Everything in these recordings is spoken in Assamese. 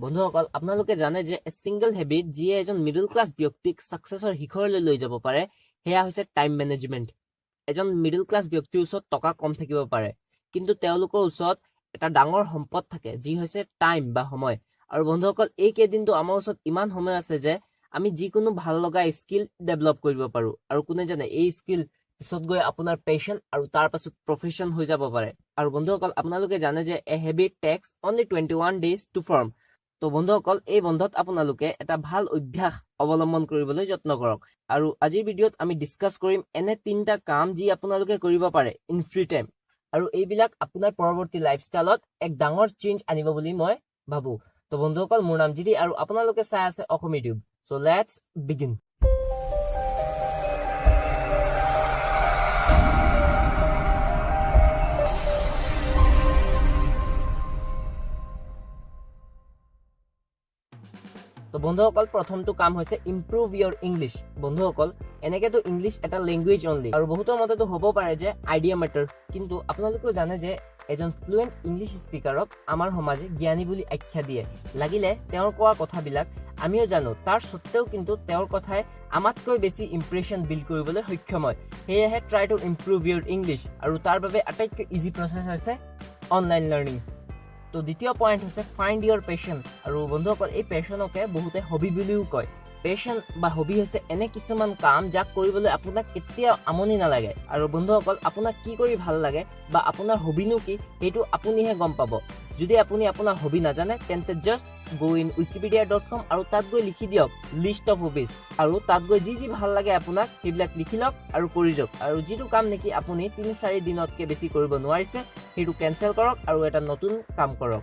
বন্ধুসকল আপোনালোকে জানে যে সিঙ্গল হেবিট যিয়ে এজন মিডল ক্লাস ব্যক্তিক সাকসেসৰ শিখৰলৈ লৈ যাব পাৰে হেয়া হৈছে টাইম মেনেজমেন্ট। এজন মিডল ক্লাস ব্যক্তিৰ ওচৰত টকা কম থাকিব পাৰে, কিন্তু তেওঁলোকৰ ওচৰত এটা ডাঙৰ সম্পদ থাকে যি হৈছে টাইম বা সময়। আৰু বন্ধুসকল এই কেইদিনটো আমাৰ ওচৰত ইমান সময় আছে যে আমি যিকোনো ভাল লগা স্কিল ডেভেলপ কৰিব পাৰো, আৰু কোনে জানে এই স্কিল পিছত গৈ আপোনাৰ পেশন আৰু তাৰ পাছত প্ৰফেশন হৈ যাব পাৰে। আৰু বন্ধুসকল আপোনালোকে জানে যে a habit takes only 21 days to form. তো বন্ধুসকল এই বন্ধত আপোনালোকে এটা ভাল অভ্যাস অৱলম্বন কৰিবলৈ যত্ন কৰক। আৰু আজিৰ ভিডিঅ'ত আমি ডিসকাস কৰিম এনে 3টা কাম যি আপোনালোকে কৰিব পাৰে ইন ফ্ৰী টাইম, আৰু এইবিলাক আপোনাৰ পৰৱৰ্তী লাইফষ্টাইলত এক ডাঙৰ চেঞ্জ আনিব বুলি মই ভাবো। তো বন্ধুসকল মোৰ নাম জিডি আৰু আপোনালোকে চাই আছে Assam YouTube. So let's begin. তো বন্ধুসকল প্ৰথমটো কাম হৈছে ইমপ্ৰুভ ইয়োৰ ইংলিছ। বন্ধুসকল এনেকেতো ইংলিছ এটা লেংগুৱেজ অনলি, আৰু বহুতৰ মতেতো হ'ব পাৰে যে আইডিয়া মেটাৰ, কিন্তু আপোনালোকেও জানে যে এজন ফ্লুৱেণ্ট ইংলিছ স্পিকাৰক আমাৰ সমাজে জ্ঞানী বুলি আখ্যা দিয়ে। লাগিলে তেওঁৰ কোৱা কথাবিলাক আমিও জানো, তাৰ সত্ত্বেও কিন্তু তেওঁৰ কথাই আমাতকৈ বেছি ইম্প্ৰেশ্যন বিল্ড কৰিবলৈ সক্ষম হয়। সেয়েহে try two improve your English, আৰু তাৰ বাবে আটাইতকৈ ইজি প্ৰচেছ হৈছে অনলাইন লাৰ্ণিং। তো দ্বিতীয় পইণ্ট হৈছে ফাইণ্ড ইয়োৰ পেশন। আৰু বন্ধুসকল এই পেশনকে বহুতে হবি বুলিও কয়। পেশন বা হবি হৈছে এনে কিছুমান কাম যাক কৰিবলৈ আপোনাক কেতিয়াও আমনি নালাগে। আৰু বন্ধুসকল আপোনাক কি কৰি ভাল লাগে বা আপোনাৰ হবিনো কি সেইটো আপুনিহে গম পাব। যদি আপুনি আপোনাৰ হবি নাজানে তেন্তে জাষ্ট গো ইন wikipedia.com আৰু তাত গৈ লিখি দিয়ক লিষ্ট অফ হবিজ, আৰু তাত গৈ যি ভাল লাগে আপোনাক সেইবিলাক লিখি লওক আৰু কৰি যাওক। আৰু যিটো কাম নেকি আপুনি 3-4 দিনতকৈ বেছি কৰিব নোৱাৰিছে সেইটো কেনচেল কৰক আৰু এটা নতুন কাম কৰক।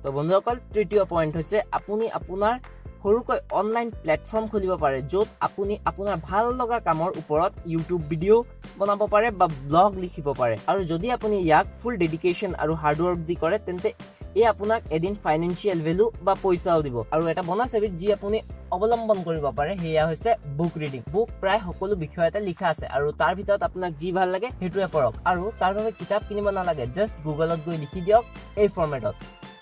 তো বন্ধুসকল তৃতীয় পইণ্ট হৈছে আপুনি আপোনাৰ সৰুকৈ অনলাইন প্লেটফৰ্ম খুলিব পাৰে, য'ত আপুনি আপোনাৰ ভাল লগা কামৰ ওপৰত ইউটিউব ভিডিঅ' বনাব পাৰে বা ব্লগ লিখিব পাৰে। আৰু যদি আপুনি ইয়াক ফুল ডেডিকেশ্যন আৰু হাৰ্ডৱৰ্ক দি কৰে তেন্তে এই আপোনাক এদিন ফাইনেন্সিয়েল ভেলু বা পইচাও দিব। আৰু এটা বনাছ হেবিট যি আপুনি অৱলম্বন কৰিব পাৰে সেয়া হৈছে বুক ৰিডিং। বুক প্ৰায় সকলো বিষয়তে লিখা আছে, আৰু তাৰ ভিতৰত আপোনাক যি ভাল লাগে সেইটোৱে পঢ়ক। আৰু তাৰ বাবে কিতাপ কিনিব নালাগে, জাষ্ট গুগলত গৈ লিখি দিয়ক এই ফৰ্মেটত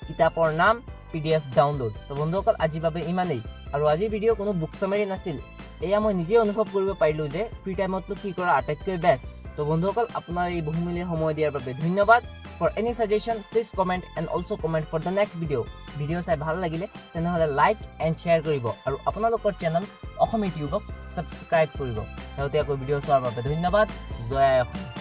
কিতাপৰ নাম PDF ডাউনলোড। তো বন্ধুসকল আজিৰ বাবে ইমানেই। আৰু আজিৰ ভিডিঅ' কোনো বুক চামাৰি নাছিল, এয়া মই নিজে অনুভৱ কৰিব পাৰিলো যে ফ্ৰী টাইমতনো কি কৰা আটাইতকৈ বেষ্ট। তো বন্ধুসকল আপোনাৰ এই বহুমূলীয়া সময় দিয়াৰ বাবে ধন্যবাদ। For any suggestion please comment and also' comment for the next video' চাই ভাল লাগিলে তেনেহ'লে লাইক এণ্ড শ্বেয়াৰ কৰিব, আৰু আপোনালোকৰ চেনেল অসম ইউটিউবক ছাবস্ক্ৰাইব কৰিব। শেহতীয়াকৈ ভিডিঅ' চোৱাৰ বাবে ধন্যবাদ। জয় আই অসম।